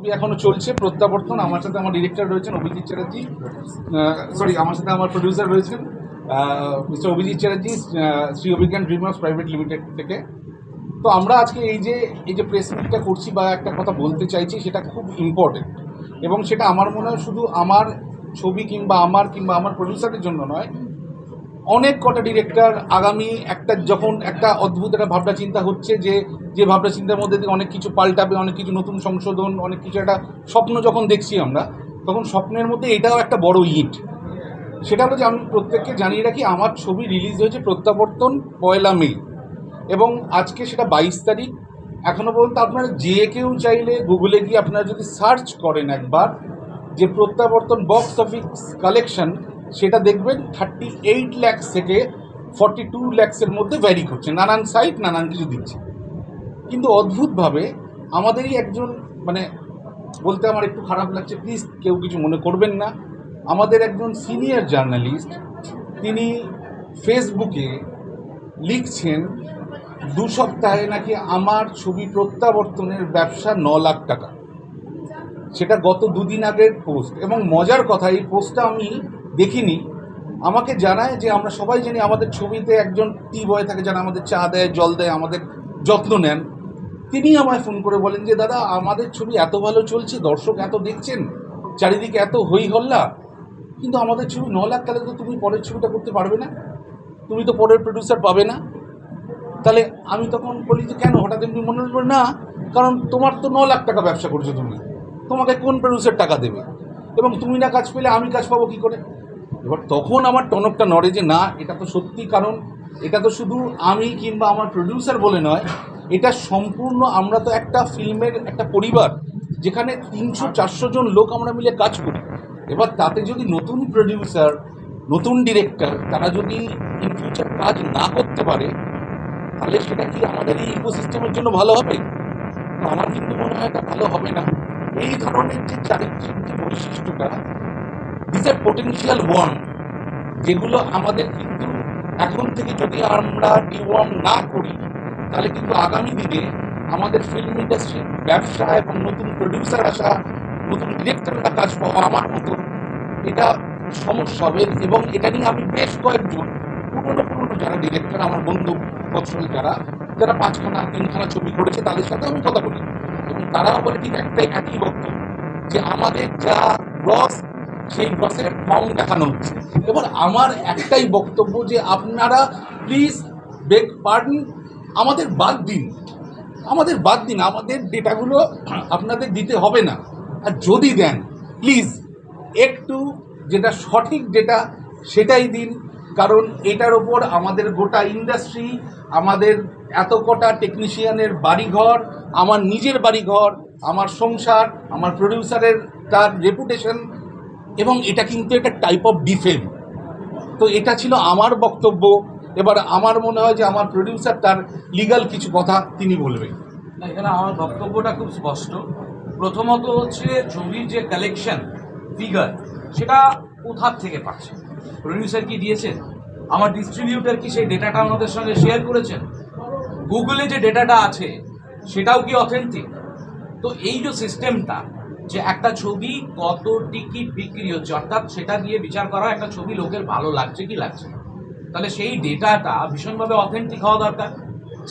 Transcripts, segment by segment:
ছবি এখনো চলছে প্রত্যাবর্তন। আমার সাথে আমার ডিরেক্টর রয়েছেন অভিজিৎ চ্যাটার্জি, আমার সাথে আমার প্রডিউসার রয়েছেন মিস্টার অভিজিৎ চ্যাটার্জি, শ্রী অভিজ্ঞান ড্রিমার্স প্রাইভেট লিমিটেড থেকে। তো আমরা আজকে এই যে প্রেস মিটটা করছি বা একটা কথা বলতে চাইছি, সেটা খুব ইম্পর্টেন্ট। এবং সেটা আমার মনে হয় শুধু আমার ছবি কিংবা আমার প্রডিউসারের জন্য নয়, অনেক কটা ডিরেক্টর আগামী যখন একটা অদ্ভুত একটা ভাবনা চিন্তা হচ্ছে, যে ভাবনা চিন্তার মধ্যে দিয়ে অনেক কিছু পাল্টাবে, অনেক কিছু নতুন সংশোধন, অনেক কিছু একটা স্বপ্ন যখন দেখছি আমরা, তখন স্বপ্নের মধ্যে এটাও একটা বড় ইট। সেটা হলো যে আমি প্রত্যেককে জানিয়ে রাখি, আমার ছবি রিলিজ হয়েছে প্রত্যাবর্তন 1 মে, এবং আজকে সেটা 22 তারিখ। এখনও পর্যন্ত আপনারা যে কেউ চাইলে গুগলে গিয়ে আপনারা যদি সার্চ করেন একবার যে প্রত্যাবর্তন বক্স অফিস কালেকশন, সেটা দেখবেন 38 লাখ থেকে 42 লাখসের মধ্যে ভ্যারি করছে, নানান সাইট নানান কিছু দিচ্ছে। কিন্তু অদ্ভুতভাবে আমাদেরই একজন, মানে বলতে আমার একটু খারাপ লাগছে, প্লিজ কেউ কিছু মনে করবেন না, আমাদের একজন সিনিয়র জার্নালিস্ট, তিনি ফেসবুকে লিখছেন 2 সপ্তাহে নাকি আমার ছবি প্রত্যাবর্তনের ব্যবসা 9 লাখ টাকা। সেটা গত 2 দিন আগের পোস্ট। এবং মজার কথা, এই পোস্টটা আমি দেখিনি, আমাকে জানায় যে আমরা সবাই জানি আমাদের ছবিতে একজন টি বয় থাকে, যারা আমাদের চা দেয়, জল দেয়, আমাদের যত্ন নেন। তিনি আমায় ফোন করে বলেন যে দাদা, আমাদের ছবি এত ভালো চলছে, দর্শক এত দেখছেন, চারিদিকে এত হই হল্লা, কিন্তু আমাদের ছবি 9 লাখ, তাহলে তো তুমি পরের ছবিটা করতে পারবে না, তুমি তো পরের প্রডিউসার পাবে না। তাহলে আমি তখন বলি যে কেন, হঠাৎ এমনি মনে হল না, কারণ তোমার তো 9 লাখ টাকা ব্যবসা করছো, তোমাকে কোন প্রডিউসার টাকা দেবে, এবং তুমি না কাজ পেলে আমি কাজ পাবো কী করে? এবার তখন আমার টনকটা নড়ে যে না, এটা তো সত্যি। কারণ এটা তো শুধু আমি কিংবা আমার প্রডিউসার বলে নয়, এটা সম্পূর্ণ, আমরা তো একটা ফিল্মের একটা পরিবার, যেখানে 300-400 জন লোক আমরা মিলে কাজ করি। এবার তাতে যদি নতুন প্রডিউসার, নতুন ডিরেক্টর, তারা যদি ইন ফিউচার কাজ না করতে পারে, তাহলে সেটা কি আমাদের এই ইকোসিস্টেমের জন্য ভালো হবে? আমার কিন্তু মনে হয় এটা ভালো হবে না। এই ধরনের যে চারিত্রিক যে বৈশিষ্ট্যটা, দিস আর পোটেনশিয়াল ওয়ার্ম, যেগুলো আমাদের কিন্তু এখন থেকে যদি আমরা ডিওয়ার্ম না করি, তাহলে কিন্তু আগামী দিনে আমাদের ফিল্ম ইন্ডাস্ট্রির ব্যবসা এবং নতুন প্রডিউসার আসা, নতুন ডিরেক্টররা কাজ পাওয়া আমার মতো, এটা সমস্যা হবে। এবং এটা নিয়ে আমি বেশ কয়েকজন পুরনো যারা ডিরেক্টর, আমার বন্ধু বৎসল, যারা 5খানা 3খানা ছবি করেছে, তাদের সাথে আমি কথা বলি, এবং তারা বলে ঠিক একই বক্তব্য, যে আমাদের যা গ্রস, সেই গ্রসের কম দেখানো হচ্ছে। এবার আমার একটাই বক্তব্য যে আপনারা প্লিজ বেগ পার্ডন, আমাদের বাদ দিন, আমাদের ডেটাগুলো আপনাদের দিতে হবে না। আর যদি দেন, প্লিজ একটু যেটা সঠিক ডেটা সেটাই দিন। কারণ এটার ওপর আমাদের গোটা ইন্ডাস্ট্রি, আমাদের এত কটা টেকনিশিয়ানের বাড়িঘর, আমার নিজের বাড়িঘর, আমার সংসার, আমার প্রডিউসারের তার রেপুটেশন, এবং এটা কিন্তু একটা টাইপ অফ ডিফেম। তো এটা ছিল আমার বক্তব্য। এবার আমার মনে হয় যে আমার প্রডিউসার তার লিগ্যাল কিছু কথা তিনি বলবেন। না, এখানে আমার বক্তব্যটা খুব স্পষ্ট। প্রথমত হচ্ছে ছবির যে কালেকশন ফিগার, সেটা কোথার থেকে পাচ্ছে? প্রডিউসার কি দিয়েছেন? আমার ডিস্ট্রিবিউটার কি সেই ডেটাটা আমাদের সঙ্গে শেয়ার করেছেন? গুগলে যে ডেটাটা আছে সেটাও কি অথেন্টিক? তো এই যে সিস্টেমটা, যে একটা ছবি কত টিকিট বিক্রি হচ্ছে, অর্থাৎ সেটা দিয়ে বিচার করা একটা ছবি লোকের ভালো লাগছে কি লাগছে না, তাহলে সেই ডেটাটা ভীষণভাবে অথেন্টিক হওয়া দরকার।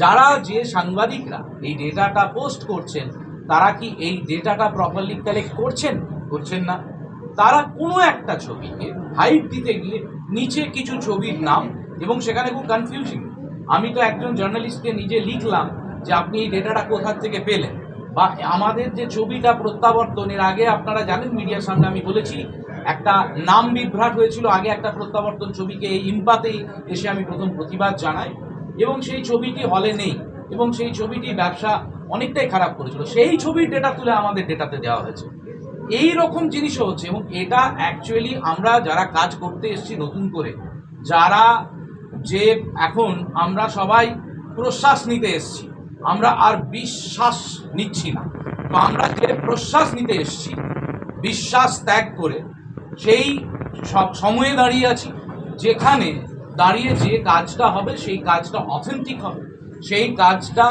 যারা যে সাংবাদিকরা এই ডেটাটা পোস্ট করছেন, তারা কি এই ডেটাটা প্রপারলি কালেক্ট করছেন না? তারা কোনো একটা ছবিকে হাইপ দিতে গিয়ে নিচে কিছু ছবির নাম, এবং সেখানে খুব কনফিউজিং। আমি তো একজন জার্নালিস্টকে নিজে লিখলাম যে আপনি এই ডেটাটা কোথা থেকে পেলেন, বা আমাদের যে ছবিটা প্রত্যাবর্তনের আগে আপনারা জানেন, মিডিয়ার সামনে আমি বলেছি, একটা নাম বিভ্রাট হয়েছিল। আগে একটা প্রত্যাবর্তন ছবিকে এই ইম্পাতেই এসে আমি প্রথম প্রতিবাদ জানাই, এবং সেই ছবিটি হলে নেই, এবং সেই ছবিটি ব্যবসা অনেকটাই খারাপ করেছিল। সেই ছবির ডেটা তুলে আমাদের ডেটাতে দেওয়া হয়েছে। এই রকম জিনিসও হচ্ছে, এবং এটা অ্যাকচুয়ালি আমরা যারা কাজ করতে এসেছি নতুন করে, যারা যে এখন আমরা সবাই প্রশ্বাস নিতে এসেছি, আমরা আর বিশ্বাস নিচ্ছি না, তো আমরা যে প্রশ্বাস নিতে এসেছি বিশ্বাস ত্যাগ করে, সেই সব সময়ে দাঁড়িয়ে আছি, যেখানে দাঁড়িয়ে যে কাজটা হবে সেই কাজটা অথেন্টিক হবে, সেই কাজটা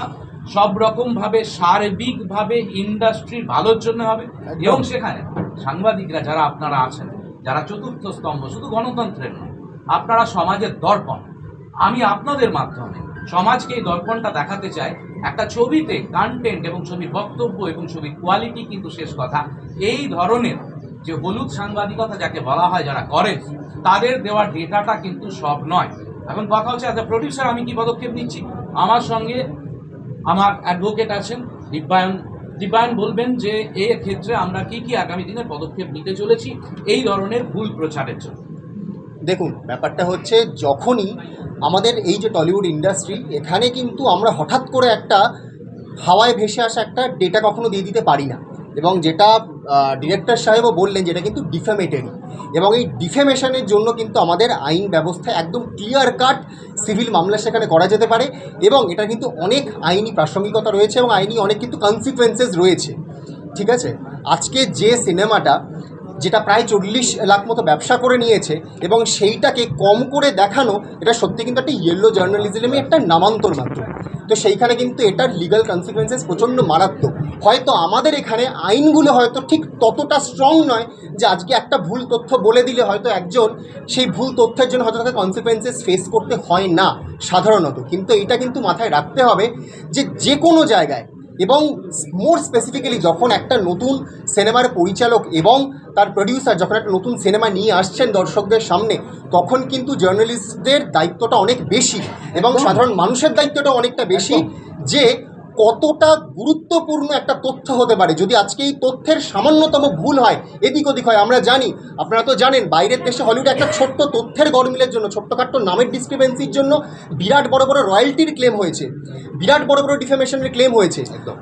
সব রকমভাবে সার্বিকভাবে ইন্ডাস্ট্রির ভালোর জন্য হবে, এবং সেখানে সাংবাদিকরা যারা আপনারা আছেন, যারা চতুর্থ স্তম্ভ, শুধু গণতন্ত্রের নয়, আপনারা সমাজের দর্পণ। আমি আপনাদের মাধ্যমে সমাজকে এই দর্পণটা দেখাতে চাই। একটা ছবিতে কন্টেন্ট এবং ছবির বক্তব্য এবং ছবির কোয়ালিটি কিন্তু শেষ কথা। এই ধরনের যে হলুদ সাংবাদিকতা যাকে বলা হয় যারা করেন, তাদের দেওয়ার ডেটাটা কিন্তু সব নয়। এখন কথা হচ্ছে, অ্যাজ এ প্রডিউসার আমি কি পদক্ষেপ নিচ্ছি। আমার সঙ্গে আমার অ্যাডভোকেট আছেন দিব্যায়ন বলবেন যে এর ক্ষেত্রে আমরা কি কি আগামী দিনে পদক্ষেপ নিতে চলেছি এই ধরনের ভুল প্রচারের জন্য। দেখুন, ব্যাপারটা হচ্ছে যখনই আমাদের এই যে টলিউড ইন্ডাস্ট্রি, এখানে কিন্তু আমরা হঠাৎ করে একটা হাওয়ায় ভেসে আসা একটা ডেটা কখনো দিয়ে দিতে পারি না, এবং যেটা ডিরেক্টর সাহেবও বললেন যেটা কিন্তু ডিফেমেটরি, এবং এই ডিফেমেশনের জন্য কিন্তু আমাদের আইন ব্যবস্থা একদম ক্লিয়ার কাট সিভিল মামলা সেখানে করা যেতে পারে, এবং এটা কিন্তু অনেক আইনি প্রাসঙ্গিকতা রয়েছে এবং আইনি অনেক কিন্তু কনসিকুয়েন্সেস রয়েছে। ঠিক আছে, আজকে যে সিনেমাটা যেটা প্রায় 40 লাখ মতো ব্যবসা করে নিয়েছে এবং সেইটাকে কম করে দেখানো, এটা সত্যি কিন্তু একটা ইয়েলো জার্নালিজমে একটা নামান্তর মাত্র। তো সেইখানে কিন্তু এটার লিগাল কনসিকুয়েন্সেস প্রচণ্ড মারাত্মক। হয়তো আমাদের এখানে আইনগুলো হয়তো ঠিক ততটা স্ট্রং নয় যে আজকে একটা ভুল তথ্য বলে দিলে হয়তো একজন সেই ভুল তথ্যের জন্য হয়তো তাকে কনসিকুয়েন্সেস ফেস করতে হয় না সাধারণত। কিন্তু এটা কিন্তু মাথায় রাখতে হবে যে যে কোনো জায়গায়, এবং মোর স্পেসিফিক্যালি যখন একটা নতুন সিনেমার পরিচালক এবং তার প্রডিউসার যখন একটা নতুন সিনেমা নিয়ে আসছেন দর্শকদের সামনে, তখন কিন্তু জার্নালিস্টদের দায়িত্বটা অনেক বেশি এবং সাধারণ মানুষের দায়িত্বটা অনেকটা বেশি, যে কতটা গুরুত্বপূর্ণ একটা তথ্য হতে পারে যদি আজকে এই তথ্যের সামান্যতম ভুল হয়, এদিক ওদিক হয়। আমরা জানি, আপনারা তো জানেন, বাইরের দেশে হলিউডে একটা ছোট্ট তথ্যের গরমিলের জন্য, ছোট্টখাট্ট নামের ডিসক্রিপেন্সির জন্য বিরাট বড় বড় রয়্যালটির ক্লেম হয়েছে, বিরাট বড় বড় ডিফেমেশনের ক্লেম হয়েছে, একদম,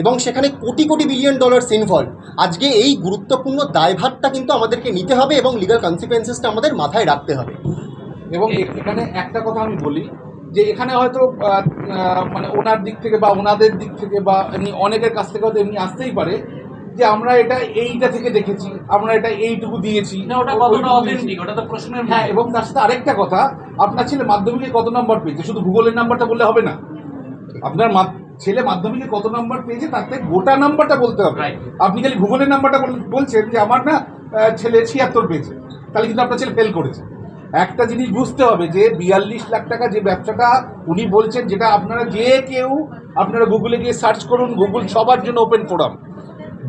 এবং সেখানে crore crore billion dollars involve. আজকে এই গুরুত্বপূর্ণ দায়ভারটা কিন্তু আমাদেরকে নিতে হবে এবং লিগাল কনসিকুয়েন্সেসটা আমাদের মাথায় রাখতে হবে। এবং এখানে একটা কথা আমি বলি যে এখানে হয়তো মানে ওনার দিক থেকে বা ওনাদের দিক থেকে বা এমনি অনেকের কাছ থেকে হয়তো এমনি আসতেই পারে যে আমরা এটা এইটা থেকে দেখেছি, আমরা এটা এইটুকু দিয়েছি, না, ওটা কতটা অথেন্টিক, ওটা তো প্রশ্নের। হ্যাঁ, এবং তার সাথে আরেকটা কথা, আপনার ছেলে মাধ্যমিকে কত নম্বর পেয়েছে শুধু ভূগোলের নাম্বারটা বললে হবে না। আপনার ছেলে মাধ্যমিকে কত নাম্বার পেয়েছে তার থেকে গোটা নাম্বারটা বলতে হবে। আপনি খালি ভূগোলের নাম্বারটা বলছেন যে আমার না ছেলে 76 পেয়েছে, তাহলে কিন্তু আপনার ছেলে ফেল করেছে। একটা জিনিস বুঝতে হবে যে 42 লাখ টাকা যে ব্যবসাটা উনি বলছেন, যেটা আপনারা যে কেউ আপনারা গুগলে গিয়ে সার্চ করুন, গুগল সবার জন্য ওপেন ফোরাম,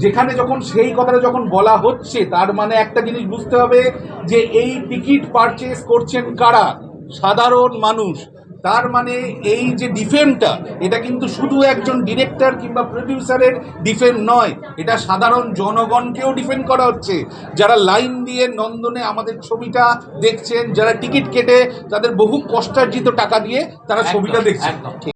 যেখানে যখন সেই কথাটা যখন বলা হচ্ছে, তার মানে একটা জিনিস বুঝতে হবে যে এই টিকিট পারচেস করছেন কারা? সাধারণ মানুষ। তার মানে এই যে ডিফেমটা, এটা কিন্তু শুধু একজন ডিরেক্টর কিংবা প্রডিউসারের ডিফেম নয়, এটা সাধারণ জনগণকেও ডিফেন্ড করা হচ্ছে, যারা লাইন দিয়ে নন্দনে আমাদের ছবিটা দেখছেন, যারা টিকিট কেটে তাদের বহু কষ্টার্জিত টাকা দিয়ে তারা ছবিটা দেখছেন।